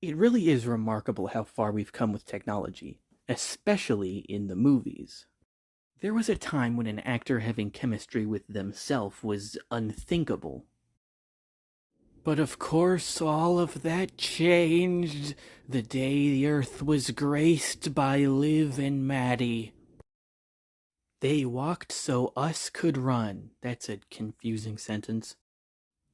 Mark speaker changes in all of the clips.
Speaker 1: It really is remarkable how far we've come with technology, especially in the movies. There was a time when an actor having chemistry with themselves was unthinkable. But of course, all of that changed the day the Earth was graced by Liv and Maddie. They walked so us could run. That's a confusing sentence.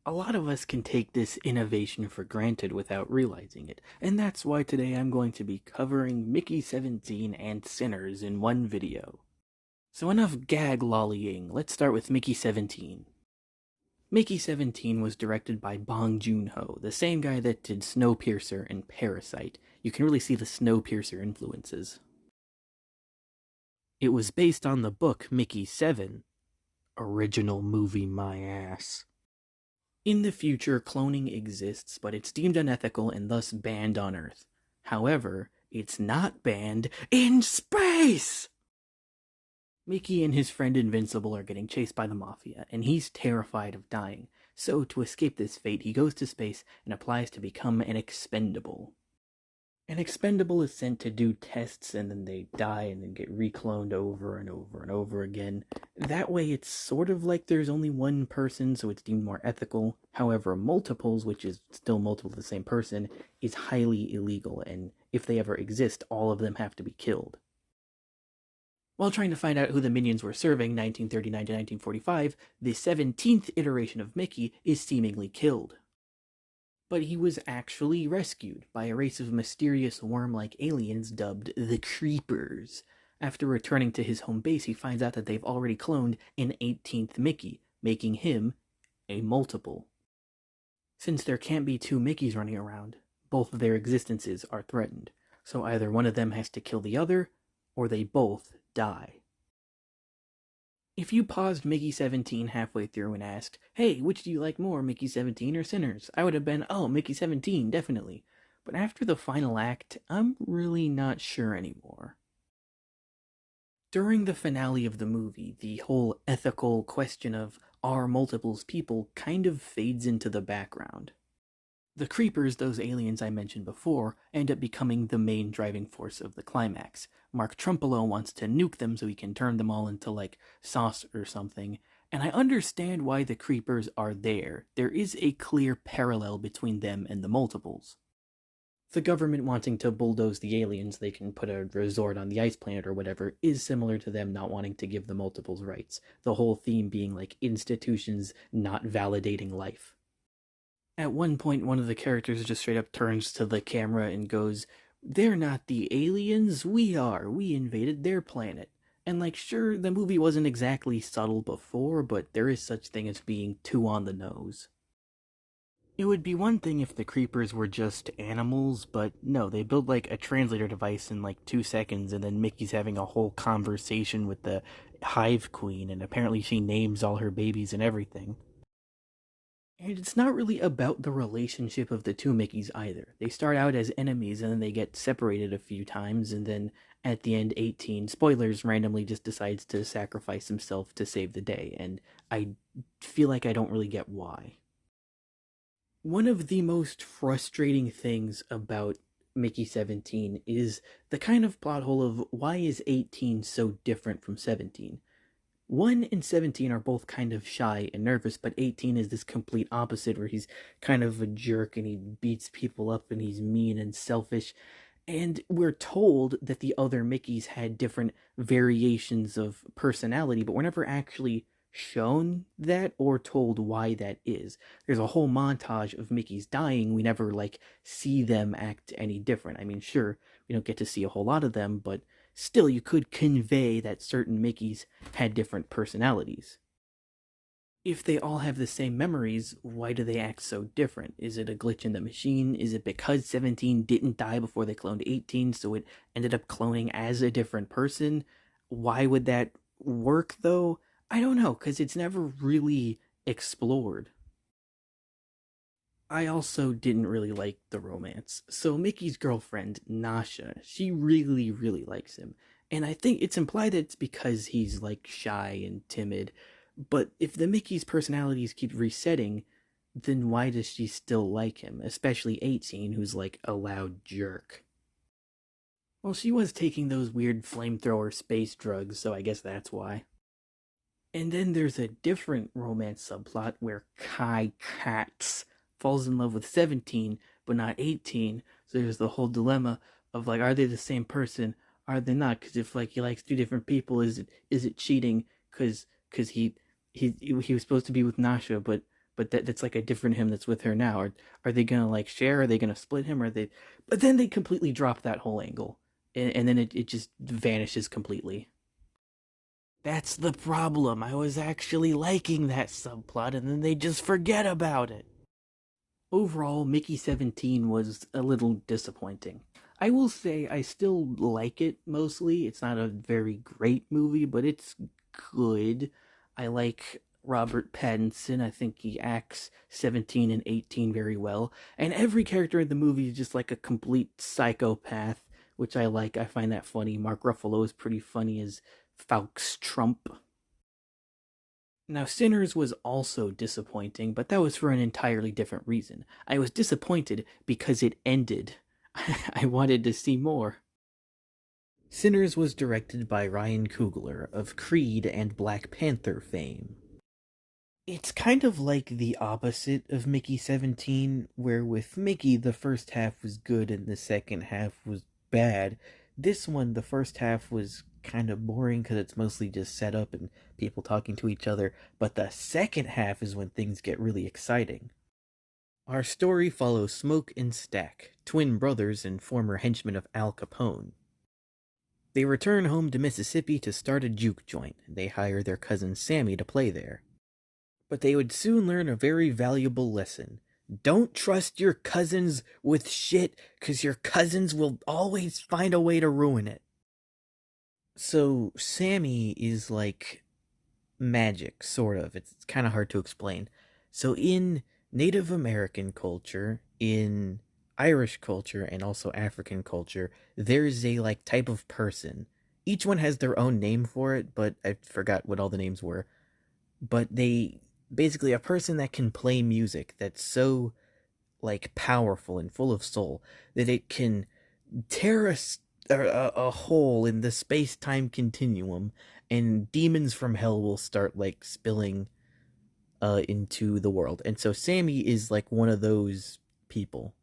Speaker 1: A lot of us can take this innovation for granted without realizing it, and that's why today I'm going to be covering Mickey 17 and Sinners in one video. So enough gag lollying, let's start with Mickey 17. Mickey 17 was directed by Bong Joon-ho, the same guy that did Snowpiercer and Parasite. You can really see the Snowpiercer influences. It was based on the book Mickey 7. Original movie my ass. In the future, cloning exists, but it's deemed unethical and thus banned on Earth. However, it's not banned in space! Mickey and his friend Invincible are getting chased by the Mafia, and he's terrified of dying. So, to escape this fate, he goes to space and applies to become an expendable. An expendable is sent to do tests and then they die and then get recloned over and over and over again. That way, it's sort of like there's only one person, so it's deemed more ethical. However, multiples, which is still multiple of the same person, is highly illegal, and if they ever exist, all of them have to be killed. While trying to find out who the minions were serving 1939 to 1945, the 17th iteration of Mickey is seemingly killed. But he was actually rescued by a race of mysterious worm-like aliens dubbed the Creepers. After returning to his home base, he finds out that they've already cloned an 18th Mickey, making him a multiple. Since there can't be two Mickeys running around, both of their existences are threatened, so either one of them has to kill the other, or they both die. If you paused Mickey 17 halfway through and asked, hey, which do you like more, Mickey 17 or Sinners? I would have been, oh, Mickey 17, definitely. But after the final act, I'm really not sure anymore. During the finale of the movie, the whole ethical question of are multiples people kind of fades into the background. The Creepers, those aliens I mentioned before, end up becoming the main driving force of the climax. Mark Trumpelo wants to nuke them so he can turn them all into, like, sauce or something, and I understand why the Creepers are there. There is a clear parallel between them and the multiples. The government wanting to bulldoze the aliens, they can put a resort on the ice planet or whatever, is similar to them not wanting to give the multiples rights. The whole theme being, like, institutions not validating life. At one point, one of the characters just straight up turns to the camera and goes, they're not the aliens, we are. We invaded their planet. And, like, sure, the movie wasn't exactly subtle before, but there is such thing as being too on the nose. It would be one thing if the creepers were just animals, but no, they build like a translator device in like 2 seconds, and then Mickey's having a whole conversation with the hive queen, and apparently she names all her babies and everything. And it's not really about the relationship of the two Mickeys either. They start out as enemies and then they get separated a few times, and then at the end, 18, spoilers, randomly just decides to sacrifice himself to save the day, and I feel like I don't really get why. One of the most frustrating things about Mickey 17 is the kind of plot hole of why is 18 so different from 17? 1 and 17 are both kind of shy and nervous, but 18 is this complete opposite where he's kind of a jerk and he beats people up and he's mean and selfish. And we're told that the other Mickeys had different variations of personality, but we're never actually shown that or told why that is. There's a whole montage of Mickeys dying. We never, like, see them act any different. I mean, sure, we don't get to see a whole lot of them, but still, you could convey that certain Mickeys had different personalities. If they all have the same memories, why do they act so different? Is it a glitch in the machine? Is it because 17 didn't die before they cloned 18, so it ended up cloning as a different person? Why would that work, though? I don't know, because it's never really explored. I also didn't really like the romance. So Mickey's girlfriend, Nasha, she really, really likes him. And I think it's implied that it's because he's like shy and timid. But if the Mickey's personalities keep resetting, then why does she still like him? Especially 18, who's like a loud jerk. Well, she was taking those weird flamethrower space drugs, so I guess that's why. And then there's a different romance subplot where Kai Katz falls in love with 17, but not 18. So there's the whole dilemma of like, are they the same person? Are they not? Because if like he likes two different people, is it cheating? Because he was supposed to be with Nasha, but that's like a different him that's with her now. Are they gonna like share? Are they gonna split him? Are they? But then they completely drop that whole angle, and then it just vanishes completely. That's the problem. I was actually liking that subplot and then they just forget about it. Overall, Mickey 17 was a little disappointing. I will say I still like it mostly. It's not a very great movie, but it's good. I like Robert Pattinson. I think he acts 17 and 18 very well. And every character in the movie is just like a complete psychopath, which I like. I find that funny. Mark Ruffalo is pretty funny as Fawkes Trump. Now, Sinners was also disappointing, but that was for an entirely different reason. I was disappointed because it ended. I wanted to see more. Sinners was directed by Ryan Coogler of Creed and Black Panther fame. It's kind of like the opposite of Mickey 17, where with Mickey the first half was good and the second half was bad. This one, the first half was kind of boring because it's mostly just set up and people talking to each other, but the second half is when things get really exciting. Our story follows Smoke and Stack, twin brothers and former henchmen of Al Capone. They return home to Mississippi to start a juke joint. They hire their cousin Sammy to play there. But they would soon learn a very valuable lesson. Don't trust your cousins with shit, because your cousins will always find a way to ruin it. So, Sammy is like magic, sort of. It's kind of hard to explain. So, in Native American culture, in Irish culture, and also African culture, there's a like type of person. Each one has their own name for it, but I forgot what all the names were. But they basically a person that can play music that's so like powerful and full of soul that it can tear a hole in the space-time continuum, and demons from hell will start like spilling into the world. And so Sammy is like one of those people.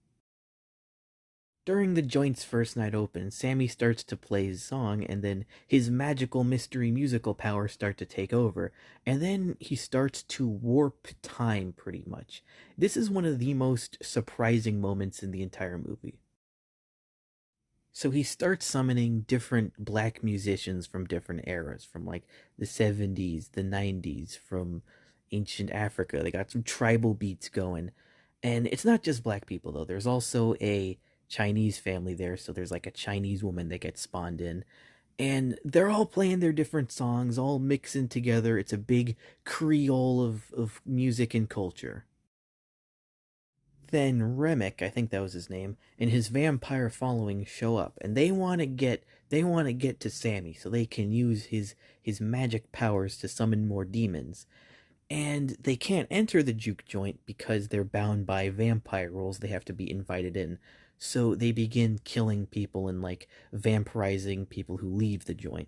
Speaker 1: During the joint's first night open, Sammy starts to play his song, and then his magical mystery musical powers start to take over, and then he starts to warp time pretty much. This is one of the most surprising moments in the entire movie. So he starts summoning different black musicians from different eras, from like the 70s, the 90s, from ancient Africa. They got some tribal beats going. And it's not just black people, though. There's also a Chinese family there. So there's like a Chinese woman that gets spawned in. And they're all playing their different songs, all mixing together. It's a big Creole of music and culture. Then Remick, I think that was his name, and his vampire following show up, and they want to get to Sammy so they can use his magic powers to summon more demons. And they can't enter the juke joint because they're bound by vampire rules. They have to be invited in. So they begin killing people and like vampirizing people who leave the joint.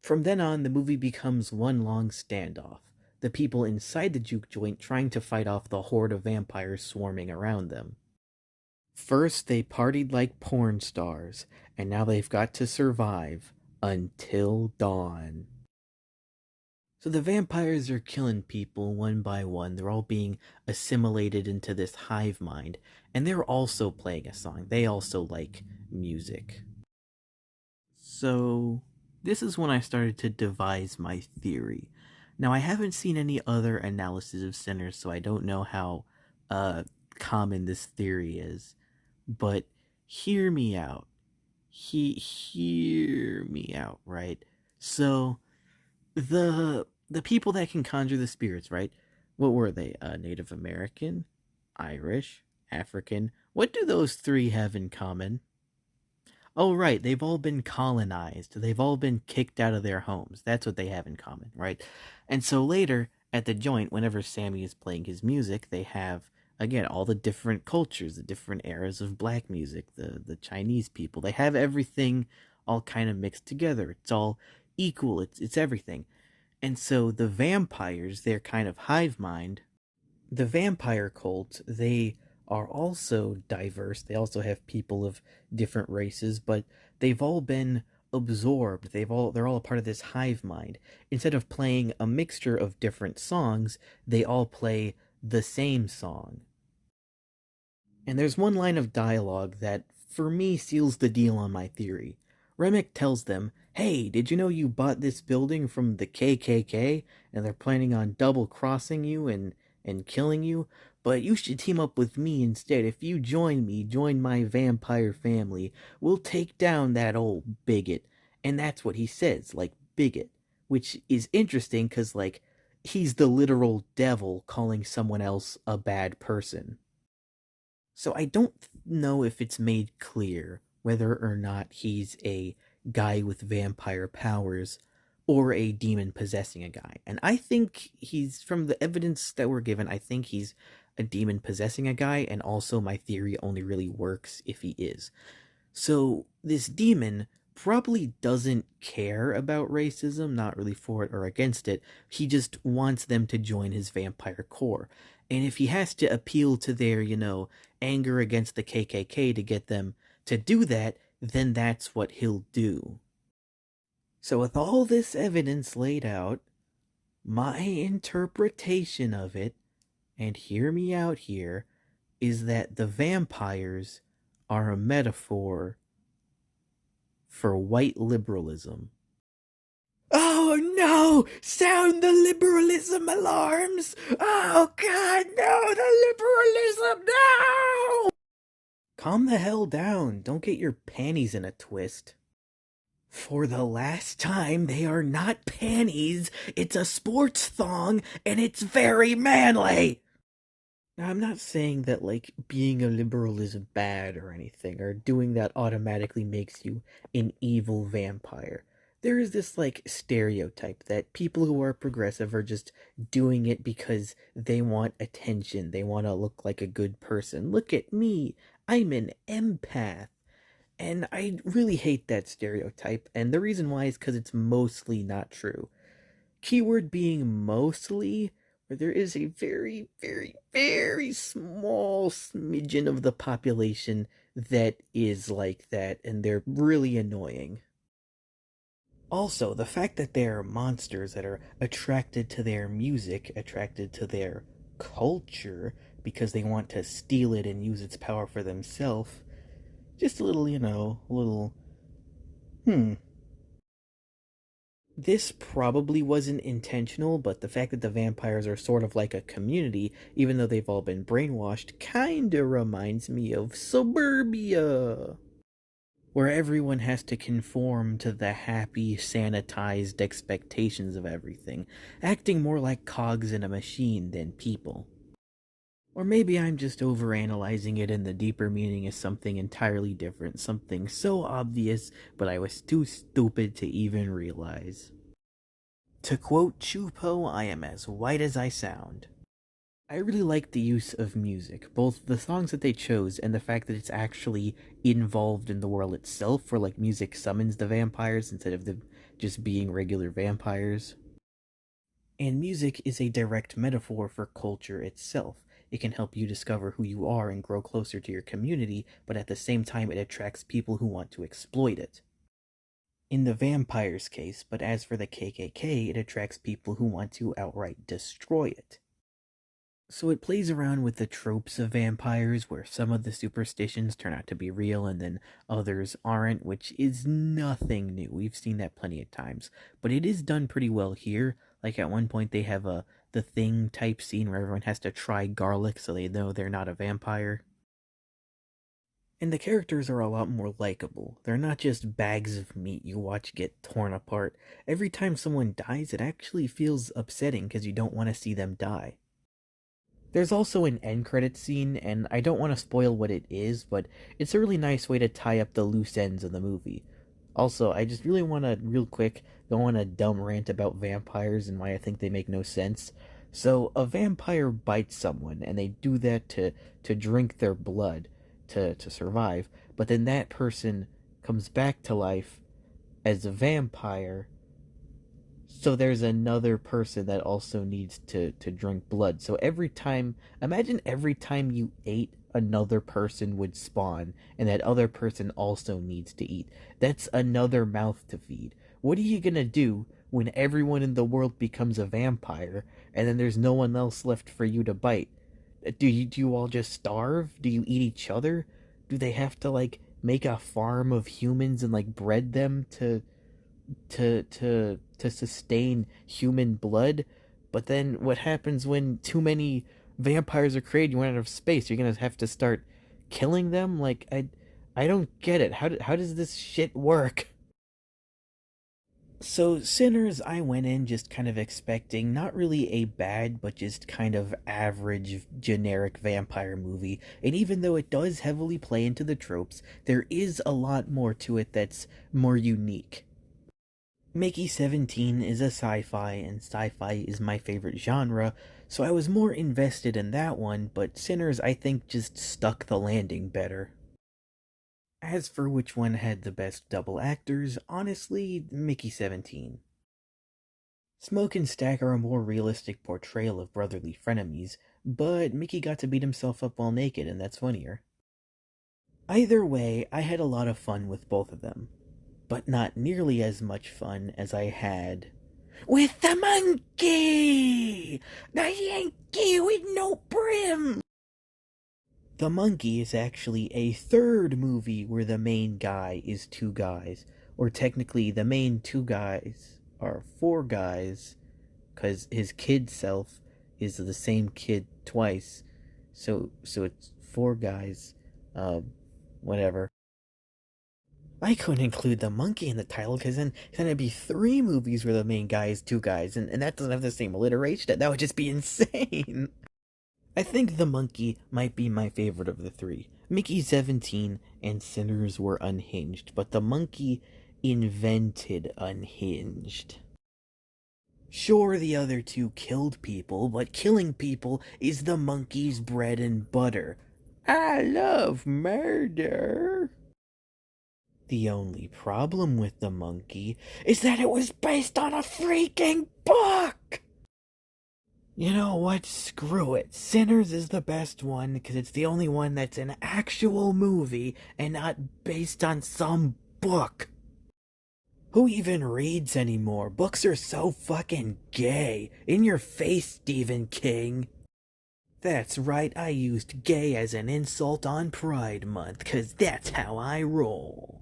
Speaker 1: From then on, the movie becomes one long standoff. The people inside the juke joint trying to fight off the horde of vampires swarming around them. First, they partied like porn stars, and now they've got to survive until dawn. So the vampires are killing people one by one. They're all being assimilated into this hive mind, and they're also playing a song. They also like music. So, this is when I started to devise my theory. Now, I haven't seen any other analysis of Sinners, so I don't know how uh, common this theory is. But hear me out. Hear me out, right? So, the people that can conjure the spirits, right? What were they? Native American, Irish, African. What do those three have in common? Oh, right. They've all been colonized. They've all been kicked out of their homes. That's what they have in common, right? And so later, at the joint, whenever Sammy is playing his music, they have, again, all the different cultures, the different eras of black music, the Chinese people. They have everything all kind of mixed together. It's all equal. It's everything. And so the vampires, their kind of hive mind, the vampire cult, they are also diverse. They also have people of different races, but they've all been absorbed. They're all a part of this hive mind. Instead of playing a mixture of different songs, they all play the same song. And there's one line of dialogue that, for me, seals the deal on my theory. Remick tells them, "Hey, did you know you bought this building from the KKK and they're planning on double crossing you and killing you? But you should team up with me instead. If you join me, join my vampire family, we'll take down that old bigot." And that's what he says, like, bigot. Which is interesting because, like, he's the literal devil calling someone else a bad person. So I don't know if it's made clear whether or not he's a guy with vampire powers or a demon possessing a guy. And I think he's, from the evidence that we're given, I think he's a demon possessing a guy, and also my theory only really works if he is. So this demon probably doesn't care about racism, not really for it or against it. He just wants them to join his vampire corps. And if he has to appeal to their, anger against the KKK to get them to do that, then that's what he'll do. So with all this evidence laid out, my interpretation of it, and hear me out here, is that the vampires are a metaphor for white liberalism. Oh no! Sound the liberalism alarms! Oh god, no! The liberalism, no! Calm the hell down. Don't get your panties in a twist. For the last time, they are not panties. It's a sports thong, and it's very manly! Now, I'm not saying that, like, being a liberal is bad or anything, or doing that automatically makes you an evil vampire. There is this, like, stereotype that people who are progressive are just doing it because they want attention. They want to look like a good person. Look at me. I'm an empath. And I really hate that stereotype, and the reason why is because it's mostly not true. Keyword being mostly, where there is a very, very, very small smidgen of the population that is like that, and they're really annoying. Also, the fact that they're monsters that are attracted to their music, attracted to their culture, because they want to steal it and use its power for themselves, just a little, a little, hmm, this probably wasn't intentional, but the fact that the vampires are sort of like a community, even though they've all been brainwashed, kinda reminds me of Suburbia, where everyone has to conform to the happy, sanitized expectations of everything, acting more like cogs in a machine than people. Or maybe I'm just overanalyzing it and the deeper meaning is something entirely different, something so obvious, but I was too stupid to even realize. To quote Chupo, I am as white as I sound. I really like the use of music, both the songs that they chose and the fact that it's actually involved in the world itself, where like music summons the vampires instead of them just being regular vampires. And music is a direct metaphor for culture itself. It can help you discover who you are and grow closer to your community, but at the same time it attracts people who want to exploit it. In the vampires' case, but as for the KKK, it attracts people who want to outright destroy it. So it plays around with the tropes of vampires, where some of the superstitions turn out to be real and then others aren't, which is nothing new. We've seen that plenty of times. But it is done pretty well here. Like at one point they have a the Thing type scene where everyone has to try garlic so they know they're not a vampire. And the characters are a lot more likable. They're not just bags of meat you watch get torn apart. Every time someone dies, it actually feels upsetting because you don't want to see them die. There's also an end credit scene, and I don't want to spoil what it is, but it's a really nice way to tie up the loose ends of the movie. Also, I just really want to, real quick, go on a dumb rant about vampires and why I think they make no sense.
Speaker 2: So a vampire bites someone, and they do that to drink their blood to survive. But then that person comes back to life as a vampire, so there's another person that also needs to drink blood. So every time, imagine every time you ate, another person would spawn, and that other person also needs to eat. That's another mouth to feed. What are you gonna do when everyone in the world becomes a vampire, and then there's no one else left for you to bite? Do you all just starve? Do you eat each other? Do they have to like make a farm of humans and like bred them to sustain human blood? But then what happens when too many vampires are created? You run out of space. You're gonna have to start killing them. Like I don't get it. How does this shit work? So, Sinners, I went in just kind of expecting not really a bad, but just kind of average, generic vampire movie. And even though it does heavily play into the tropes, there is a lot more to it that's more unique. Mickey 17 is a sci fi, and sci fi is my favorite genre, so I was more invested in that one, but Sinners, I think, just stuck the landing better. As for which one had the best double actors, honestly, Mickey 17. Smoke and Stack are a more realistic portrayal of brotherly frenemies, but Mickey got to beat himself up while naked, and that's funnier. Either way, I had a lot of fun with both of them, but not nearly as much fun as I had with the monkey! The Yankee with no brim! The Monkey is actually a third movie where the main guy is two guys. Or technically, the main two guys are four guys, because his kid self is the same kid twice. So it's four guys. Whatever. I couldn't include the monkey in the title because then it'd be three movies where the main guy is two guys, and that doesn't have the same alliteration. That would just be insane. I think The Monkey might be my favorite of the three. Mickey 17 and Sinners were unhinged, but The Monkey invented unhinged. Sure, the other two killed people, but killing people is The Monkey's bread and butter. I love murder. The only problem with The Monkey is that it was based on a freaking book! You know what? Screw it. Sinners is the best one because it's the only one that's an actual movie and not based on some book. Who even reads anymore? Books are so fucking gay. In your face, Stephen King. That's right, I used gay as an insult on Pride Month, 'cause that's how I roll.